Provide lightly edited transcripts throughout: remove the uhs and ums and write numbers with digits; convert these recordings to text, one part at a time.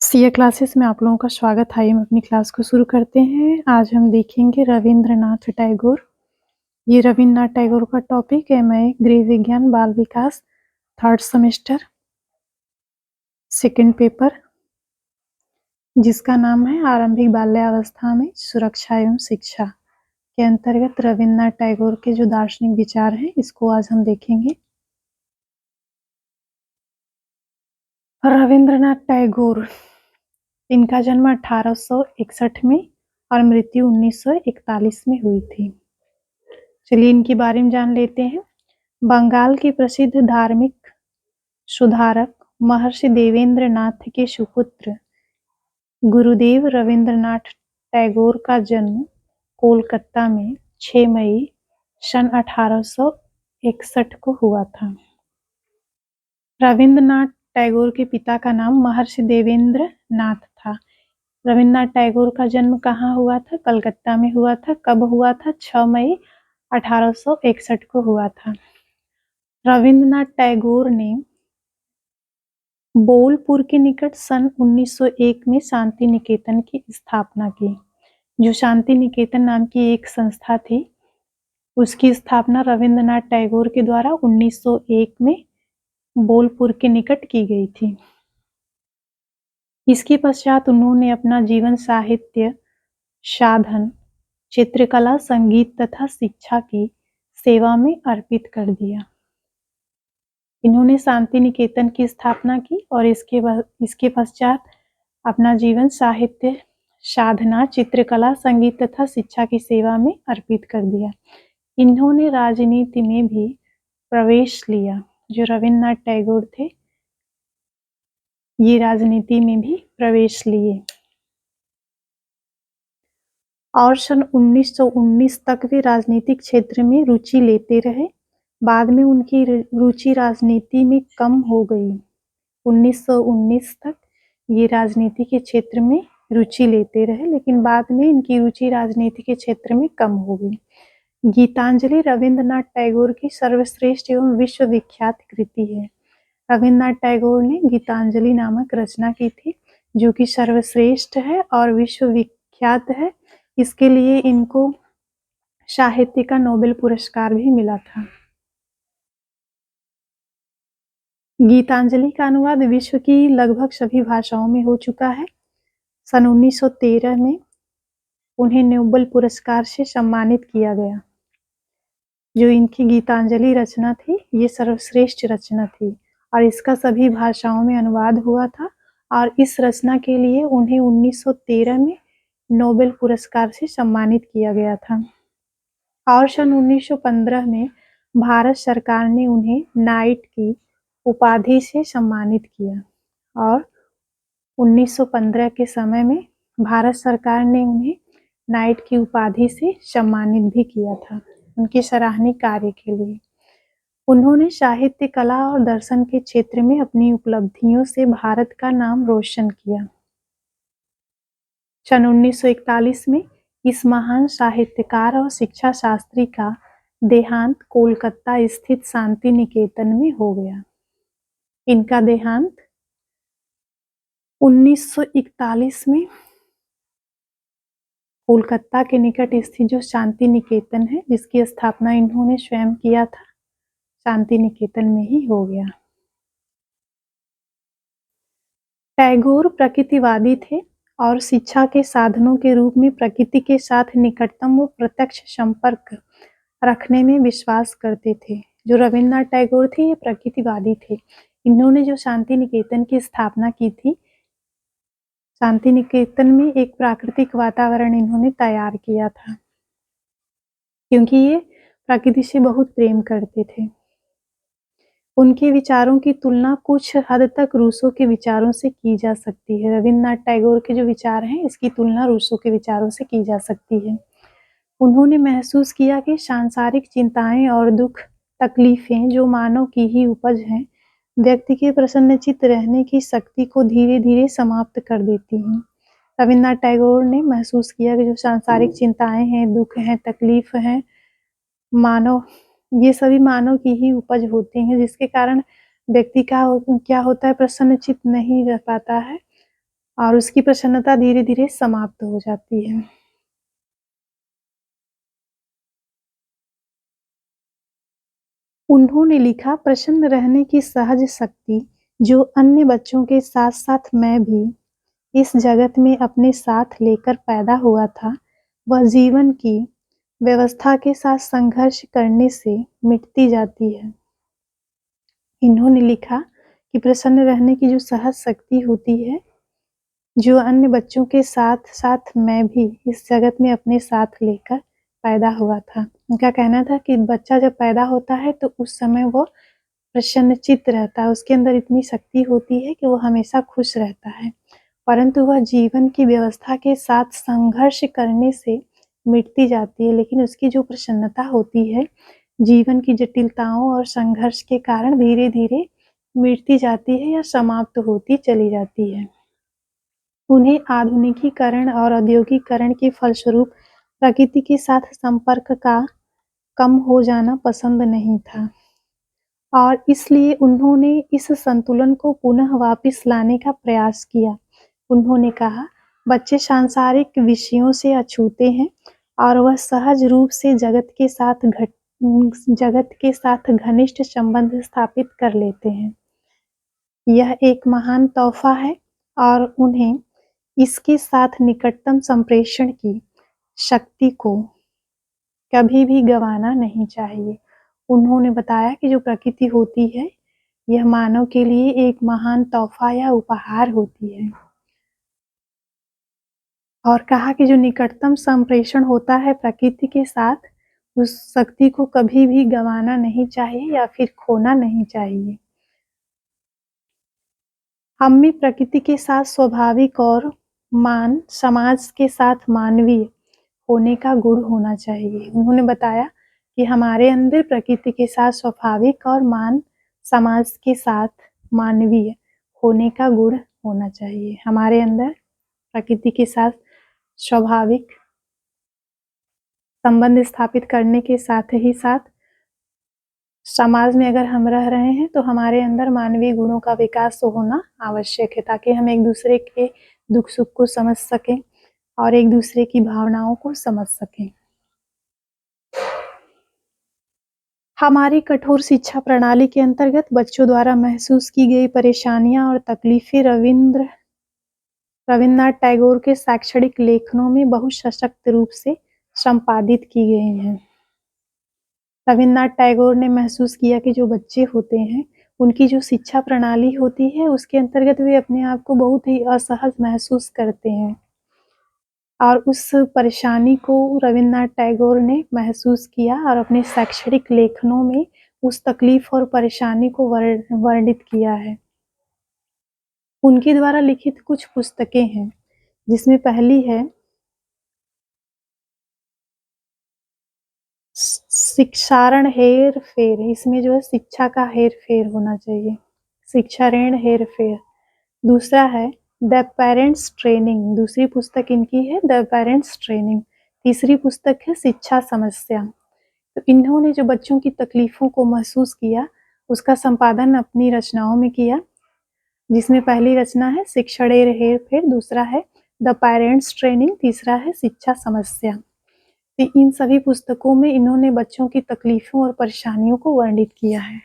CA classes में आप लोगों का स्वागत है। हम अपनी क्लास को शुरू करते हैं। आज हम देखेंगे रविंद्रनाथ टैगोर। ये रविन्द्रनाथ टैगोर का टॉपिक है। मैं गृह विज्ञान बाल विकास 3rd सेमेस्टर 2nd पेपर, जिसका नाम है आरंभिक बाल्यावस्था में सुरक्षा एवं शिक्षा, के अंतर्गत रविन्द्रनाथ टैगोर के जो दार्शनिक विचार हैं इसको आज हम देखेंगे। रविंद्रनाथ टैगोर, इनका जन्म 1861 में और मृत्यु 1941 में हुई थी। चलिए इनके बारे में जान लेते हैं। बंगाल के प्रसिद्ध धार्मिक सुधारक महर्षि देवेंद्र नाथ के सुपुत्र गुरुदेव रविंद्रनाथ टैगोर का जन्म कोलकाता में 6 मई सन 1861 को हुआ था। रविंद्रनाथ टैगोर के पिता का नाम महर्षि देवेंद्र नाथ था। रविंद्रनाथ टैगोर का जन्म कहाँ हुआ था? कलकत्ता में हुआ था। कब हुआ था? 6 मई 1861 को हुआ था। रविंद्रनाथ टैगोर ने बोलपुर के निकट सन 1901 में शांति निकेतन की स्थापना की। जो शांति निकेतन नाम की एक संस्था थी, उसकी स्थापना रविंद्रनाथ टैगोर के द्वारा 1901 में बोलपुर के निकट की गई थी। इसके पश्चात उन्होंने अपना जीवन साहित्य, साधन, चित्रकला, संगीत तथा शिक्षा की सेवा में अर्पित कर दिया। इन्होंने शांति निकेतन की स्थापना की और इसके पश्चात अपना जीवन साहित्य, साधना, चित्रकला, संगीत तथा शिक्षा की सेवा में अर्पित कर दिया। इन्होंने राजनीति में भी प्रवेश लिया। जो रविन्द्रनाथ टैगोर थे, ये राजनीति में भी प्रवेश लिए और सन 1919 तक वे राजनीतिक क्षेत्र में रुचि लेते रहे। बाद में उनकी रुचि राजनीति में कम हो गई। 1919 तक ये राजनीति के क्षेत्र में रुचि लेते रहे, लेकिन बाद में इनकी रुचि राजनीति के क्षेत्र में कम हो गई। गीतांजलि रविंद्रनाथ टैगोर की सर्वश्रेष्ठ एवं विश्वविख्यात कृति है। रविंद्रनाथ टैगोर ने गीतांजलि नामक रचना की थी, जो कि सर्वश्रेष्ठ है और विश्वविख्यात है। इसके लिए इनको साहित्य का नोबेल पुरस्कार भी मिला था। गीतांजलि का अनुवाद विश्व की लगभग सभी भाषाओं में हो चुका है। सन 1913 में उन्हें नोबेल पुरस्कार से सम्मानित किया गया। जो इनकी गीतांजलि रचना थी, ये सर्वश्रेष्ठ रचना थी और इसका सभी भाषाओं में अनुवाद हुआ था और इस रचना के लिए उन्हें 1913 में नोबेल पुरस्कार से सम्मानित किया गया था। और सन 1915 में भारत सरकार ने उन्हें नाइट की उपाधि से सम्मानित किया और 1915 के समय में भारत सरकार ने उन्हें नाइट की उपाधि से सम्मानित भी किया था उनके सराहनीय कार्य के लिए। उन्होंने साहित्य, कला और दर्शन के क्षेत्र में अपनी उपलब्धियों से भारत का नाम रोशन किया। सन 1941 में इस महान साहित्यकार और शिक्षा शास्त्री का देहांत कोलकाता स्थित शांति निकेतन में हो गया। इनका देहांत 1941 में कोलकाता के निकट स्थित जो शांति निकेतन है, जिसकी स्थापना इन्होंने स्वयं किया था, शांति निकेतन में ही हो गया। टैगोर प्रकृतिवादी थे और शिक्षा के साधनों के रूप में प्रकृति के साथ निकटतम व प्रत्यक्ष संपर्क रखने में विश्वास करते थे। जो रविन्द्रनाथ टैगोर थे, ये प्रकृतिवादी थे। इन्होंने जो शांति निकेतन की स्थापना की थी, शांति निकेतन में एक प्राकृतिक वातावरण इन्होंने तैयार किया था, क्योंकि ये प्रकृति से बहुत प्रेम करते थे। उनके विचारों की तुलना कुछ हद तक रूसो के विचारों से की जा सकती है। रविन्द्रनाथ टैगोर के जो विचार हैं, इसकी तुलना रूसो के विचारों से की जा सकती है। उन्होंने महसूस किया कि सांसारिक चिंताएं और दुख तकलीफें जो मानव की ही उपज हैं, व्यक्ति के प्रसन्नचित्त रहने की शक्ति को धीरे धीरे समाप्त कर देती हैं। रविन्द्रनाथ टैगोर ने महसूस किया कि जो सांसारिक चिंताएं हैं, दुख हैं, तकलीफ हैं, मानव, ये सभी मानव की ही उपज होती हैं, जिसके कारण व्यक्ति का क्या होता है, प्रसन्नचित्त नहीं रह पाता है और उसकी प्रसन्नता धीरे-धीरे समाप्त हो जाती है। उन्होंने लिखा, प्रसन्न रहने की सहज शक्ति जो अन्य बच्चों के साथ-साथ मैं भी इस जगत में अपने साथ लेकर पैदा हुआ था, वह जीवन की व्यवस्था के साथ संघर्ष करने से मिटती जाती है। इन्होंने लिखा कि प्रसन्न रहने की जो सहज शक्ति होती है, जो अन्य बच्चों के साथ-साथ मैं भी इस जगत में अपने साथ लेकर पैदा हुआ था। उनका कहना था कि बच्चा जब पैदा होता है तो उस समय वो प्रसन्नचित्त रहता है, उसके अंदर इतनी शक्ति होती है कि वो हमेशा खुश रहता है। परंतु वह जीवन की व्यवस्था के साथ संघर्ष करने से मिटती जाती है, लेकिन उसकी जो प्रसन्नता होती है, जीवन की जटिलताओं और संघर्ष के कारण धीरे-धीरे मिटती जाती है या समाप्त होती चली जाती है। उन्हें आधुनिकीकरण और औद्योगिकीकरण के फलस्वरूप प्रकृति के साथ संपर्क का कम हो जाना पसंद नहीं था और इसलिए उन्होंने इस संतुलन को पुनः वापस लाने का प्रयास किया। उन्होंने कहा, बच्चे सांसारिक विषयों से अछूते हैं और वह सहज रूप से जगत के साथ घनिष्ठ संबंध स्थापित कर लेते हैं। यह एक महान तोहफा है और उन्हें इसके साथ निकटतम संप्रेषण की शक्ति को कभी भी गंवाना नहीं चाहिए। उन्होंने बताया कि जो प्रकृति होती है, यह मानव के लिए एक महान तोहफा या उपहार होती है। और कहा कि जो निकटतम संप्रेषण होता है प्रकृति के साथ, उस शक्ति को कभी भी गंवाना नहीं चाहिए या फिर खोना नहीं चाहिए। हम में प्रकृति के साथ स्वाभाविक और समाज के साथ मानवीय होने का गुण होना चाहिए। उन्होंने बताया कि हमारे अंदर प्रकृति के साथ स्वाभाविक और समाज के साथ मानवीय होने का गुण होना चाहिए। हमारे अंदर प्रकृति के साथ स्वाभाविक संबंध स्थापित करने के साथ ही साथ समाज में अगर हम रह रहे हैं तो हमारे अंदर मानवीय गुणों का विकास होना आवश्यक है, ताकि हम एक दूसरे के दुख सुख को समझ सकें और एक दूसरे की भावनाओं को समझ सकें। हमारी कठोर शिक्षा प्रणाली के अंतर्गत बच्चों द्वारा महसूस की गई परेशानियां और तकलीफें रविन्द्रनाथ टैगोर के शैक्षणिक लेखनों में बहुत सशक्त रूप से संपादित की गई हैं। रविन्द्रनाथ टैगोर ने महसूस किया कि जो बच्चे होते हैं, उनकी जो शिक्षा प्रणाली होती है, उसके अंतर्गत वे अपने आप को बहुत ही असहज महसूस करते हैं और उस परेशानी को रविन्द्रनाथ टैगोर ने महसूस किया और अपने शैक्षणिक लेखनों में उस तकलीफ और परेशानी को वर्णित किया है। उनके द्वारा लिखित कुछ पुस्तकें हैं, जिसमें पहली है शिक्षारण हेर फेर। इसमें जो है शिक्षा का हेर फेर होना चाहिए, शिक्षा ऋण हेर फेर। दूसरा है द पेरेंट्स ट्रेनिंग, दूसरी पुस्तक इनकी है द पेरेंट्स ट्रेनिंग। तीसरी पुस्तक है शिक्षा समस्या। तो इन्होंने जो बच्चों की तकलीफों को महसूस किया, उसका संपादन अपनी रचनाओं में किया, जिसमें पहली रचना है शिक्षण हेर फेर, दूसरा है द पेरेंट्स ट्रेनिंग, तीसरा है शिक्षा समस्या। तो इन सभी पुस्तकों में इन्होंने बच्चों की तकलीफों और परेशानियों को वर्णित किया है।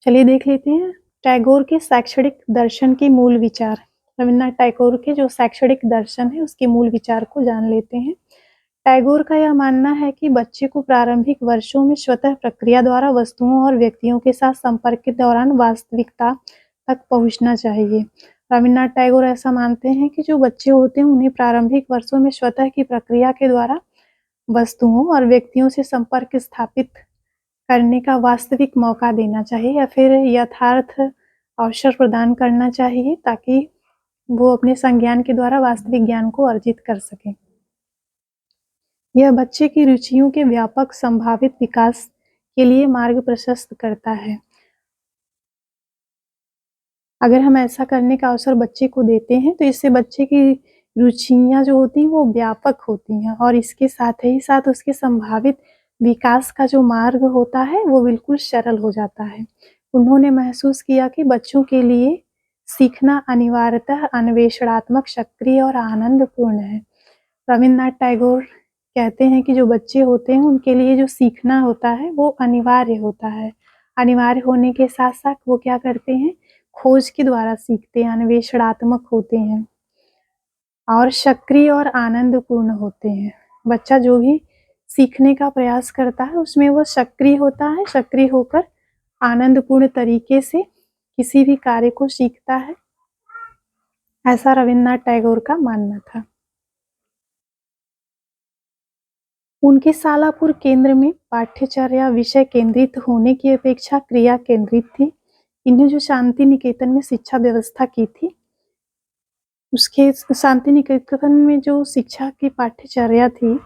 चलिए देख लेते हैं टैगोर के शैक्षणिक दर्शन के मूल विचार। रविन्द्रनाथ टैगोर के जो शैक्षणिक दर्शन है, उसके मूल विचार को जान लेते हैं। टैगोर का यह मानना है कि बच्चे को प्रारंभिक वर्षों में स्वतः प्रक्रिया द्वारा वस्तुओं और व्यक्तियों के साथ संपर्क के दौरान वास्तविकता तक पहुंचना चाहिए। रविन्द्रनाथ टैगोर ऐसा मानते हैं कि जो बच्चे होते हैं, उन्हें प्रारंभिक वर्षों में स्वतः की प्रक्रिया के द्वारा वस्तुओं और व्यक्तियों से संपर्क स्थापित करने का वास्तविक मौका देना चाहिए या फिर यथार्थ अवसर प्रदान करना चाहिए, ताकि वो अपने संज्ञान के द्वारा वास्तविक ज्ञान को अर्जित कर सकें। यह बच्चे की रुचियों के व्यापक संभावित विकास के लिए मार्ग प्रशस्त करता है। अगर हम ऐसा करने का अवसर बच्चे को देते हैं, तो इससे बच्चे की रुचियां जो होती हैं वो व्यापक होती हैं और इसके साथ ही साथ उसके संभावित विकास का जो मार्ग होता है वो बिल्कुल सरल हो जाता है। उन्होंने महसूस किया कि बच्चों के लिए सीखना अनिवार्यतः अन्वेषणात्मक, सक्रिय और आनंदपूर्ण है। रवीन्द्रनाथ टैगोर कहते हैं कि जो बच्चे होते हैं उनके लिए जो सीखना होता है वो अनिवार्य होता है। अनिवार्य होने के साथ-साथ वो क्या करते हैं, खोज के द्वारा सीखते हैं, अन्वेषणात्मक होते हैं और सक्रिय और आनंदपूर्ण होते हैं। बच्चा जो भी सीखने का प्रयास करता है उसमें वो सक्रिय होता है, सक्रिय होकर आनंदपूर्ण तरीके से किसी भी कार्य को सीखता है, ऐसा रवीन्द्रनाथ टैगोर का मानना था। उनके सालापुर केंद्र में पाठ्यचर्या विषय केंद्रित होने की अपेक्षा क्रिया केंद्रित थी। इन्हें जो शांति निकेतन में शिक्षा व्यवस्था की थी, उसके शांति निकेतन में जो शिक्षा की पाठ्यचर्या थी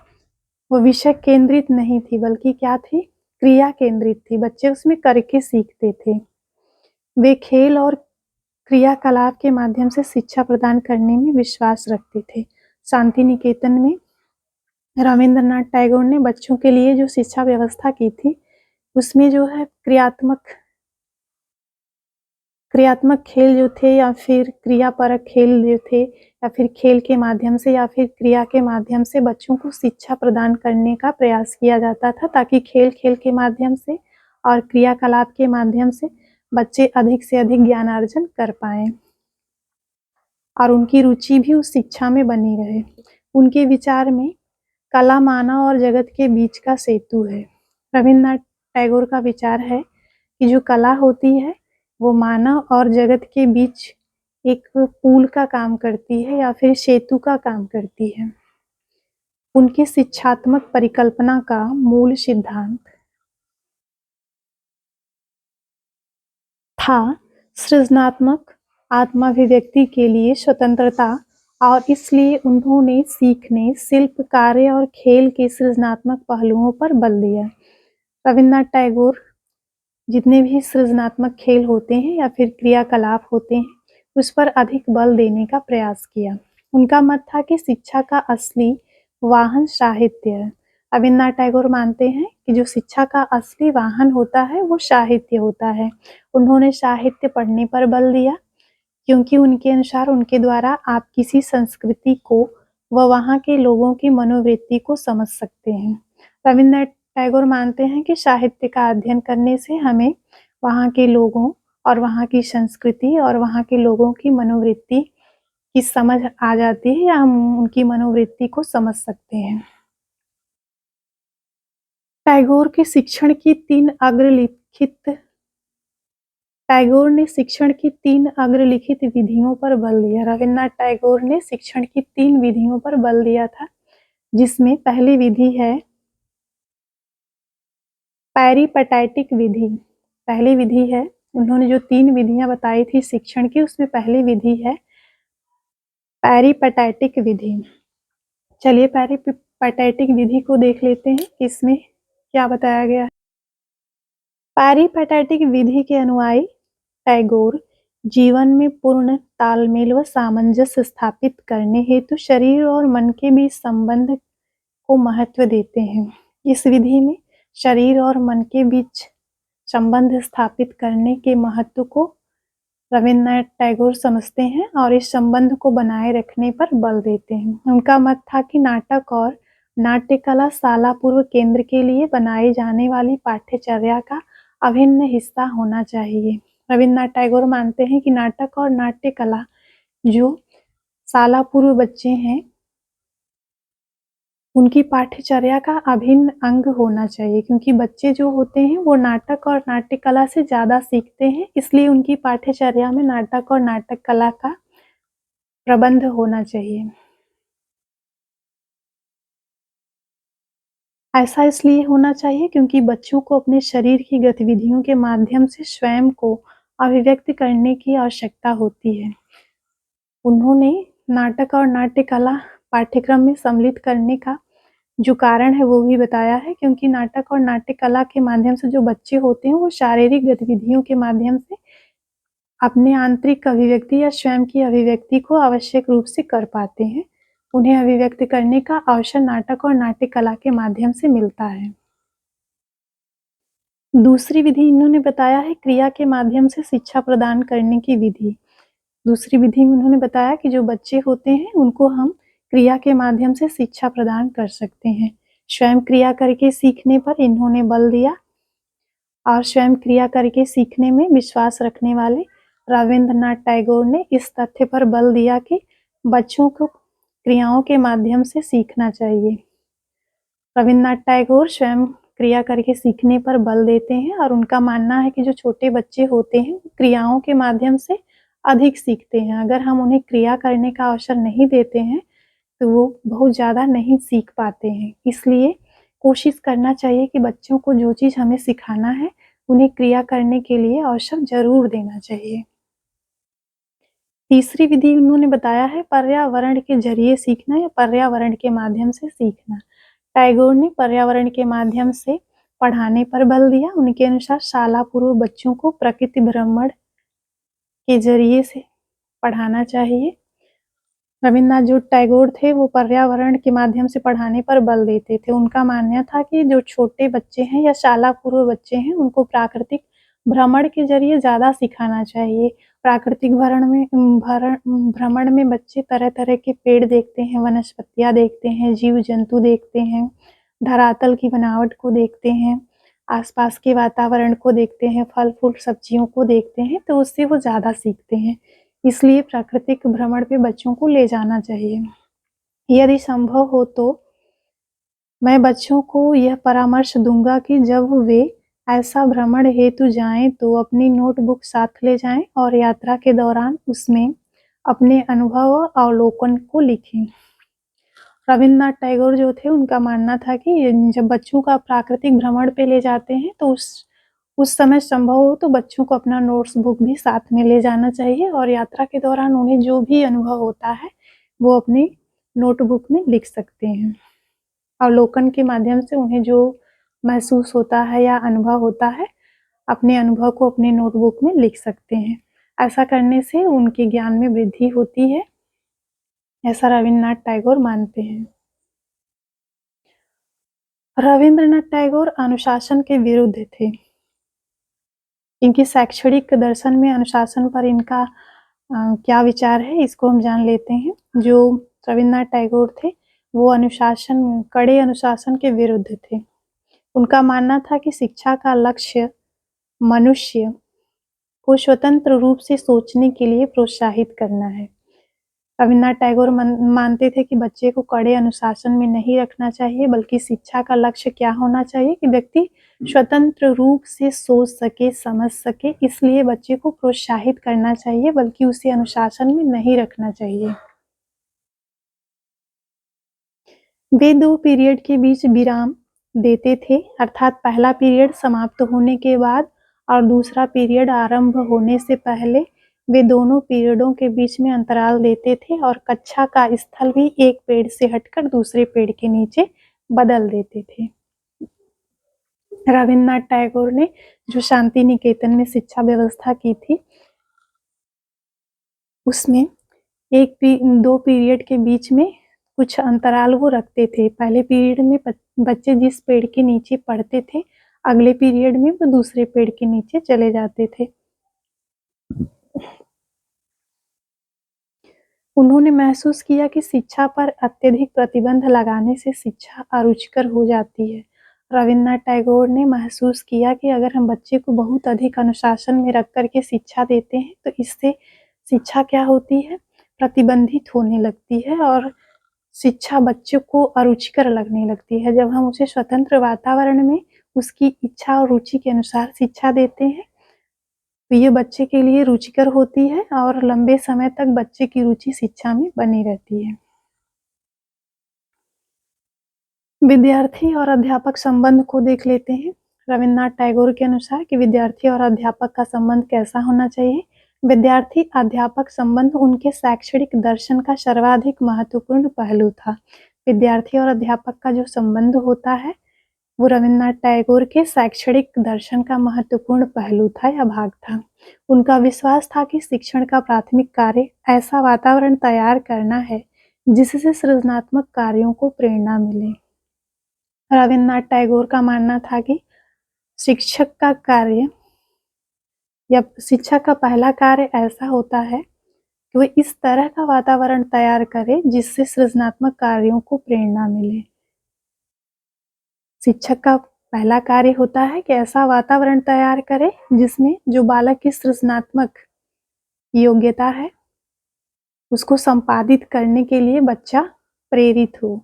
वो विषय केंद्रित नहीं थी, बल्कि क्या थी, क्रिया केंद्रित थी। बच्चे उसमें करके सीखते थे। वे खेल और क्रियाकलाप के माध्यम से शिक्षा प्रदान करने में विश्वास रखते थे। शांति निकेतन में रवीन्द्रनाथ टैगोर ने बच्चों के लिए जो शिक्षा व्यवस्था की थी उसमें जो है क्रियात्मक खेल जो थे या फिर क्रियापरक खेल जो थे या फिर खेल के माध्यम से या फिर क्रिया के माध्यम से बच्चों को शिक्षा प्रदान करने का प्रयास किया जाता था, ताकि खेल के माध्यम से और क्रियाकलाप के माध्यम से बच्चे अधिक से अधिक ज्ञानार्जन कर पाएँ और उनकी रुचि भी उस शिक्षा में बनी रहे। उनके विचार में कला मानव और जगत के बीच का सेतु है। रवीन्द्रनाथ टैगोर का विचार है कि जो कला होती है वो मानव और जगत के बीच एक पुल का काम करती है या फिर सेतु का काम करती है। उनकी शिक्षात्मक परिकल्पना का मूल सिद्धांत था सृजनात्मक आत्माभिव्यक्ति के लिए स्वतंत्रता, और इसलिए उन्होंने सीखने, शिल्प कार्य और खेल के सृजनात्मक पहलुओं पर बल दिया। रवीन्द्रनाथ टैगोर जितने भी सृजनात्मक खेल होते हैं या फिर क्रियाकलाप होते हैं उस पर अधिक बल देने का प्रयास किया। उनका मत था कि शिक्षा का असली वाहन साहित्य है। रवीन्द्रनाथ टैगोर मानते हैं कि जो शिक्षा का असली वाहन होता है वो साहित्य होता है। उन्होंने साहित्य पढ़ने पर बल दिया क्योंकि उनके अनुसार उनके द्वारा आप किसी संस्कृति को व वहाँ के लोगों की मनोवृत्ति को समझ सकते हैं। रवीन्द्रनाथ टैगोर मानते हैं कि साहित्य का अध्ययन करने से हमें वहाँ के लोगों और वहाँ की संस्कृति और वहाँ के लोगों की मनोवृत्ति की समझ आ जाती है या हम उनकी मनोवृत्ति को समझ सकते हैं। टैगोर ने शिक्षण की तीन अग्रलिखित विधियों पर बल दिया। रवीन्द्रनाथ टैगोर ने शिक्षण की 3 विधियों पर बल दिया था, जिसमें पहली विधि है पेरिपेटैटिक विधि। पहली विधि है, उन्होंने जो 3 विधियां बताई थी शिक्षण की, उसमें पहली विधि है पेरिपेटैटिक विधि। चलिए पेरिपेटैटिक विधि को देख लेते हैं, इसमें क्या बताया गया है। पेरिपेटैटिक विधि के अनुयायी टैगोर जीवन में पूर्ण तालमेल व सामंजस्य स्थापित करने हेतु शरीर और मन के बीच संबंध को महत्व देते हैं। इस विधि में शरीर और मन के बीच संबंध स्थापित करने के महत्व को रवीन्द्रनाथ टैगोर समझते हैं और इस संबंध को बनाए रखने पर बल देते हैं। उनका मत था कि नाटक और नाट्यकला शाला पूर्व केंद्र के लिए बनाई जाने वाली पाठ्यचर्या का अभिन्न हिस्सा होना चाहिए। रवीन्द्रनाथ टैगोर मानते हैं कि नाटक और नाट्य कला जो शाला पूर्व बच्चे हैं उनकी पाठ्यचर्या का अभिन्न अंग होना चाहिए, क्योंकि बच्चे जो होते हैं वो नाटक और नाट्य कला से ज़्यादा सीखते हैं, इसलिए उनकी पाठ्यचर्या में नाटक और नाटक कला का प्रबंध होना चाहिए। ऐसा इसलिए होना चाहिए क्योंकि बच्चों को अपने शरीर की गतिविधियों के माध्यम से स्वयं को अभिव्यक्त करने की आवश्यकता होती है। उन्होंने नाटक और नाट्य कला पाठ्यक्रम में सम्मिलित करने का जो कारण है वो भी बताया है, क्योंकि नाटक और नाट्य कला के माध्यम से जो बच्चे होते हैं वो शारीरिक गतिविधियों के माध्यम से अपने आंतरिक अभिव्यक्ति या स्वयं की अभिव्यक्ति को आवश्यक रूप से कर पाते हैं। उन्हें अभिव्यक्त करने का अवसर नाटक और नाट्य कला के माध्यम से मिलता है। दूसरी विधि इन्होंने बताया है क्रिया के माध्यम से शिक्षा प्रदान करने की विधि। दूसरी विधि में उन्होंने बताया कि जो बच्चे होते हैं उनको हम क्रिया के माध्यम से शिक्षा प्रदान कर सकते हैं। स्वयं क्रिया करके सीखने पर इन्होंने बल दिया और स्वयं क्रिया करके सीखने में विश्वास रखने वाले रविंद्रनाथ टैगोर ने इस तथ्य पर बल दिया कि बच्चों को क्रियाओं के माध्यम से सीखना चाहिए। रविंद्रनाथ टैगोर स्वयं क्रिया करके सीखने पर बल देते हैं और उनका मानना है कि जो छोटे बच्चे होते हैं क्रियाओं के माध्यम से अधिक सीखते हैं। अगर हम उन्हें क्रिया करने का अवसर नहीं देते हैं तो वो बहुत ज़्यादा नहीं सीख पाते हैं। इसलिए कोशिश करना चाहिए कि बच्चों को जो चीज़ हमें सिखाना है उन्हें क्रिया करने के लिए अवसर ज़रूर देना चाहिए। तीसरी विधि उन्होंने बताया है पर्यावरण के ज़रिए सीखना या पर्यावरण के माध्यम से सीखना। टैगोर ने पर्यावरण के माध्यम से पढ़ाने पर बल दिया। उनके अनुसार शाला पूर्व बच्चों को प्रकृति भ्रमण के ज़रिए से पढ़ाना चाहिए। रविन्द्रनाथ जो टैगोर थे वो पर्यावरण के माध्यम से पढ़ाने पर बल देते थे। उनका मानना था कि जो छोटे बच्चे हैं या शाला पूर्व बच्चे हैं उनको प्राकृतिक भ्रमण के ज़रिए ज़्यादा सिखाना चाहिए। प्राकृतिक भ्रमण में बच्चे तरह-तरह के पेड़ देखते हैं, वनस्पतियाँ देखते हैं, जीव-जंतु देखते हैं, धरातल की बनावट को देखते हैं, आसपास के वातावरण को देखते हैं, फल-फूल सब्जियों को देखते हैं, तो उससे वो ज़्यादा सीखते हैं। इसलिए प्राकृतिक भ्रमण पे बच्चों को ले जाना चाहिए। यदि संभव हो तो मैं बच्चों को यह परामर्श दूंगा कि जब वे ऐसा भ्रमण हेतु जाएं तो अपनी नोटबुक साथ ले जाएं और यात्रा के दौरान उसमें अपने अनुभव और अवलोकन को लिखें। रविन्द्रनाथ टैगोर जो थे उनका मानना था कि जब बच्चों का प्राकृतिक भ्रमण पे ले जाते हैं तो उस समय संभव हो तो बच्चों को अपना नोट्स बुक भी साथ में ले जाना चाहिए और यात्रा के दौरान उन्हें जो भी अनुभव होता है वो अपनी नोटबुक में लिख सकते हैं। अवलोकन के माध्यम से उन्हें जो महसूस होता है या अनुभव होता है अपने अनुभव को अपने नोटबुक में लिख सकते हैं। ऐसा करने से उनके ज्ञान में वृद्धि होती है, ऐसा रविन्द्रनाथ टैगोर मानते हैं। रविन्द्रनाथ टैगोर अनुशासन के विरुद्ध थे। इनकी शैक्षणिक दर्शन में अनुशासन पर इनका क्या विचार है इसको हम जान लेते हैं। जो रविन्द्रनाथ टैगोर थे वो कड़े अनुशासन के विरुद्ध थे। उनका मानना था कि शिक्षा का लक्ष्य मनुष्य को स्वतंत्र रूप से सोचने के लिए प्रोत्साहित करना है। रविन्द्रनाथ टैगोर मानते थे कि बच्चे को कड़े अनुशासन में नहीं रखना चाहिए, बल्कि शिक्षा का लक्ष्य क्या होना चाहिए कि व्यक्ति स्वतंत्र रूप से सोच सके, समझ सके। इसलिए बच्चे को प्रोत्साहित करना चाहिए, बल्कि उसे अनुशासन में नहीं रखना चाहिए। वे 2 पीरियड के बीच विराम देते थे, अर्थात पहला पीरियड समाप्त होने के बाद और दूसरा पीरियड आरंभ होने से पहले वे दोनों पीरियडों के बीच में अंतराल देते थे और कक्षा का स्थल भी एक पेड़ से हटकर दूसरे पेड़ के नीचे बदल देते थे। रविन्द्रनाथ टैगोर ने जो शांति निकेतन में शिक्षा व्यवस्था की थी उसमें 2 पीरियड के बीच में कुछ अंतराल वो रखते थे। पहले पीरियड में बच्चे जिस पेड़ के नीचे पढ़ते थे अगले पीरियड में वो दूसरे पेड़ के नीचे चले जाते थे। उन्होंने महसूस किया कि शिक्षा पर अत्यधिक प्रतिबंध लगाने से शिक्षा अरुचिकर हो जाती है। रविन्द्रनाथ टैगोर ने महसूस किया कि अगर हम बच्चे को बहुत अधिक अनुशासन में रख कर के शिक्षा देते हैं तो इससे शिक्षा क्या होती है, प्रतिबंधित होने लगती है और शिक्षा बच्चे को अरुचिकर लगने लगती है। जब हम उसे स्वतंत्र वातावरण में उसकी इच्छा और रुचि के अनुसार शिक्षा देते हैं तो ये बच्चे के लिए रुचिकर होती है और लंबे समय तक बच्चे की रुचि शिक्षा में बनी रहती है। विद्यार्थी और अध्यापक संबंध को देख लेते हैं। रविन्द्रनाथ टैगोर के अनुसार कि विद्यार्थी और अध्यापक का संबंध कैसा होना चाहिए। विद्यार्थी अध्यापक संबंध उनके शैक्षणिक दर्शन का सर्वाधिक महत्वपूर्ण पहलू था। विद्यार्थी और अध्यापक का जो संबंध होता है वो रविन्द्रनाथ टैगोर के शैक्षणिक दर्शन का महत्वपूर्ण पहलू था या भाग था। उनका विश्वास था कि शिक्षण का प्राथमिक कार्य ऐसा वातावरण तैयार करना है जिससे सृजनात्मक कार्यों को प्रेरणा मिले। रविन्द्रनाथ टैगोर का मानना था कि शिक्षक का कार्य या शिक्षा का पहला कार्य ऐसा होता है कि वो इस तरह का वातावरण तैयार करे जिससे सृजनात्मक कार्यों को प्रेरणा मिले। शिक्षक का पहला कार्य होता है कि ऐसा वातावरण तैयार करे जिसमें जो बालक की सृजनात्मक योग्यता है उसको संपादित करने के लिए बच्चा प्रेरित हो।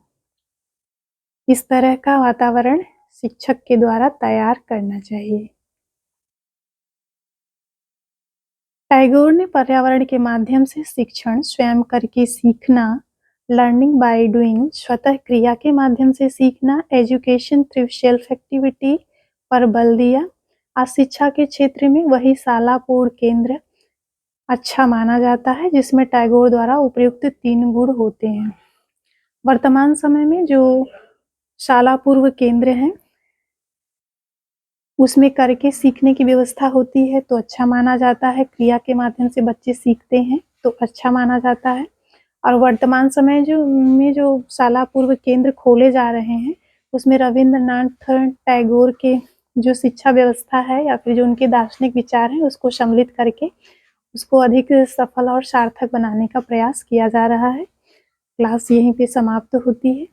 इस तरह का वातावरण शिक्षक के द्वारा तैयार करना चाहिए। टैगोर ने पर्यावरण के माध्यम से शिक्षण, स्वयं करके सीखना, लर्निंग बाय डूइंग, स्वतः क्रिया के माध्यम से सीखना, एजुकेशन थ्रू सेल्फ एक्टिविटी पर बल दिया। आज शिक्षा के क्षेत्र में वही शालापूर्व केंद्र अच्छा माना जाता है जिसमें टैगोर द्वारा उपयुक्त 3 गुण होते हैं। वर्तमान समय में जो शालापूर्व केंद्र हैं उसमें करके सीखने की व्यवस्था होती है तो अच्छा माना जाता है, क्रिया के माध्यम से बच्चे सीखते हैं तो अच्छा माना जाता है। और वर्तमान समय जो शालापूर्व केंद्र खोले जा रहे हैं उसमें रविंद्रनाथ टैगोर के जो शिक्षा व्यवस्था है या फिर जो उनके दार्शनिक विचार हैं उसको सम्मिलित करके उसको अधिक सफल और सार्थक बनाने का प्रयास किया जा रहा है। क्लास यहीं पे समाप्त होती है।